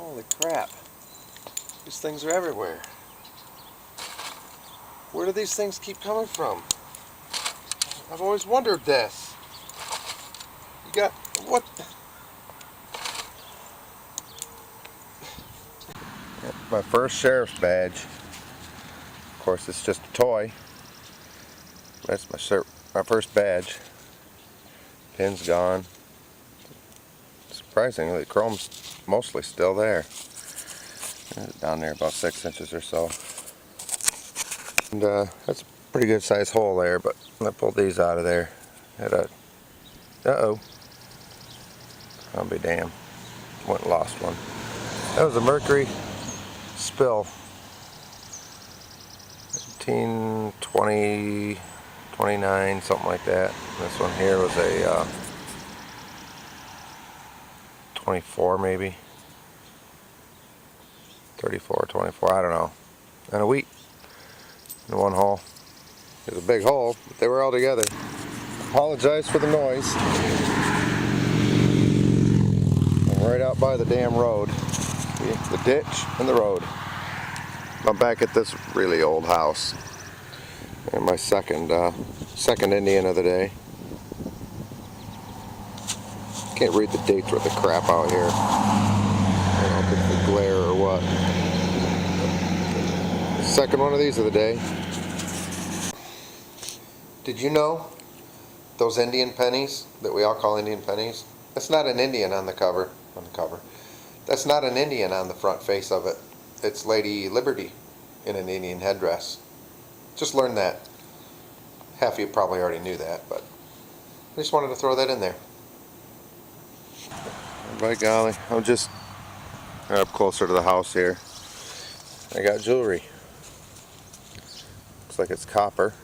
Holy crap. These things are everywhere. Where do these things keep coming from? I've always wondered this. You got, what? My first sheriff's badge. Of course, it's just a toy. That's my first badge. Pin's gone. Surprisingly, the chrome's mostly still there. Down there about 6 inches or so. And that's a pretty good sized hole there, but I pulled these out of there. Had a, uh-oh. I'll be damned. Went and lost one. That was a mercury spill. 19, 20, 29, something like that. This one here was a 24 maybe. 34, 24, I don't know. And a wheat in one hole. It was a big hole, but they were all together. Apologize for the noise. I'm right out by the damn road. See, the ditch and the road. I'm back at this really old house. And my second Indian of the day. Can't read the dates with the crap out here. I don't know if it's the glare or what. Second one of these of the day. Did you know those Indian pennies that we all call Indian pennies? That's not an Indian on the cover. That's not an Indian on the front face of it. It's Lady Liberty in an Indian headdress. Just learned that. Half of you probably already knew that, but I just wanted to throw that in there. By golly, I'm just up closer to the house here. I got jewelry. Looks like it's copper.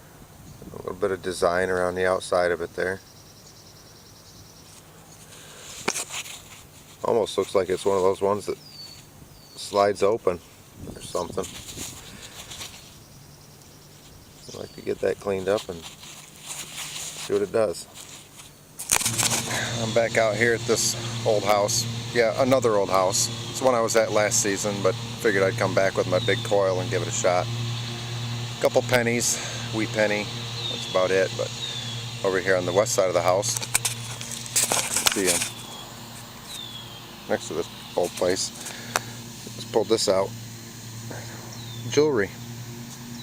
A little bit of design around the outside of it there. Almost looks like it's one of those ones that slides open or something. I'd like to get that cleaned up and see what it does. I'm back out here at this old house. Yeah, another old house. It's one I was at last season, but figured I'd come back with my big coil and give it a shot. A couple pennies, wheat penny, that's about it. But over here on the west side of the house, see them next to this old place. Just pulled this out. Jewelry.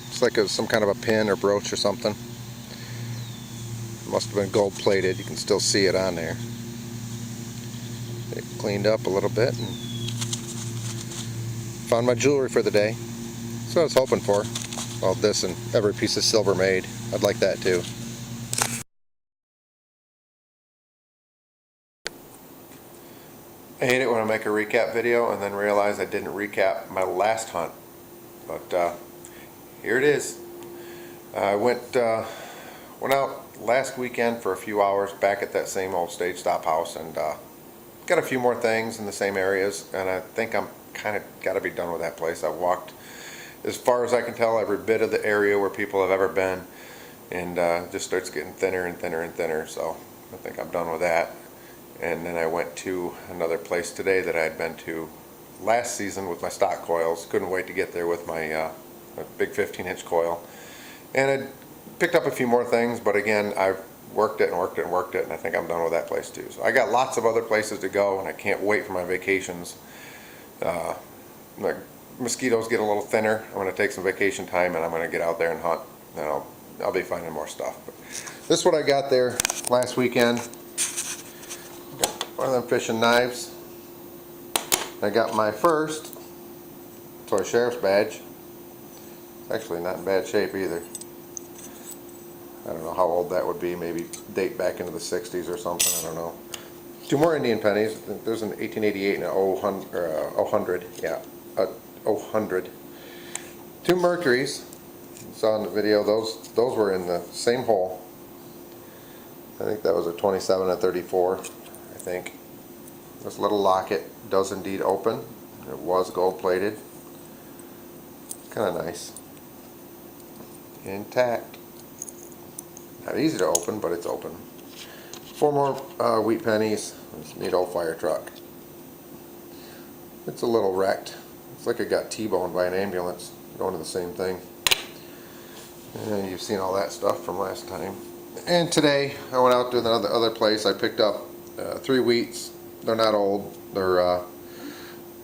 It's like some kind of a pin or brooch or something. Must have been gold plated. You can still see it on there. It cleaned up a little bit and found my jewelry for the day. That's what I was hoping for. Well, this and every piece of silver made. I'd like that too. I hate it when I make a recap video and then realize I didn't recap my last hunt. But here it is. I went out last weekend for a few hours back at that same old Stage Stop house, and got a few more things in the same areas, and I think I'm kind of got to be done with that place. I've walked as far as I can tell every bit of the area where people have ever been, and it just starts getting thinner and thinner and thinner, so I think I'm done with that. And then I went to another place today that I had been to last season with my stock coils. Couldn't wait to get there with my big 15-inch coil. And I picked up a few more things, but again, I've worked it and worked it and worked it, and I think I'm done with that place too. So I got lots of other places to go, and I can't wait for my vacations. My mosquitoes get a little thinner. I'm going to take some vacation time, and I'm going to get out there and hunt. And I'll be finding more stuff. But this is what I got there last weekend. Got one of them fishing knives. I got my first toy sheriff's badge. It's actually not in bad shape either. I don't know how old that would be, maybe date back into the 60s or something, I don't know. Two more Indian pennies. There's an 1888 and a 100, yeah, a 100. Two mercuries. You saw in the video, those were in the same hole. I think that was a 27 and 34, I think. This little locket does indeed open. It was gold plated. Kind of nice. Intact. Not easy to open, but it's open. Four more wheat pennies. This neat old fire truck. It's a little wrecked. It's like it got T-boned by an ambulance going to the same thing. And you've seen all that stuff from last time. And today I went out to another other place. I picked up 3 wheats. They're not old. They're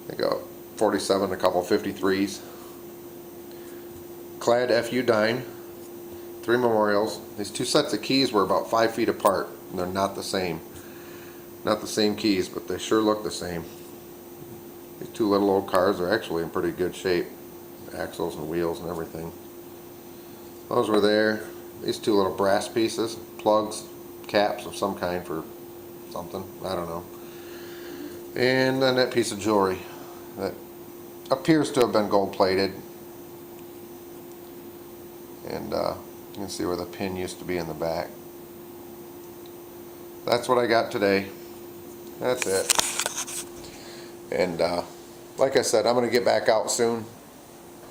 they go 47, a couple 53s. Clad FU Dyne, 3 memorials. These 2 sets of keys were about 5 feet apart, and they're not the same. Not the same keys, but they sure look the same. These 2 little old cars are actually in pretty good shape. Axles and wheels and everything. Those were there. These 2 little brass pieces, plugs, caps of some kind for something, I don't know. And then that piece of jewelry that appears to have been gold plated. And you can see where the pin used to be in the back. That's what I got today. That's it. And like I said, I'm going to get back out soon.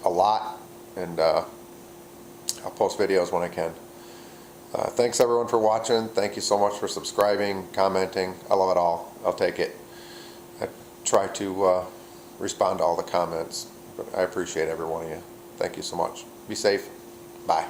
A lot. And I'll post videos when I can. Thanks everyone for watching. Thank you so much for subscribing, commenting. I love it all. I'll take it. I try to respond to all the comments. But I appreciate every one of you. Thank you so much. Be safe. Bye.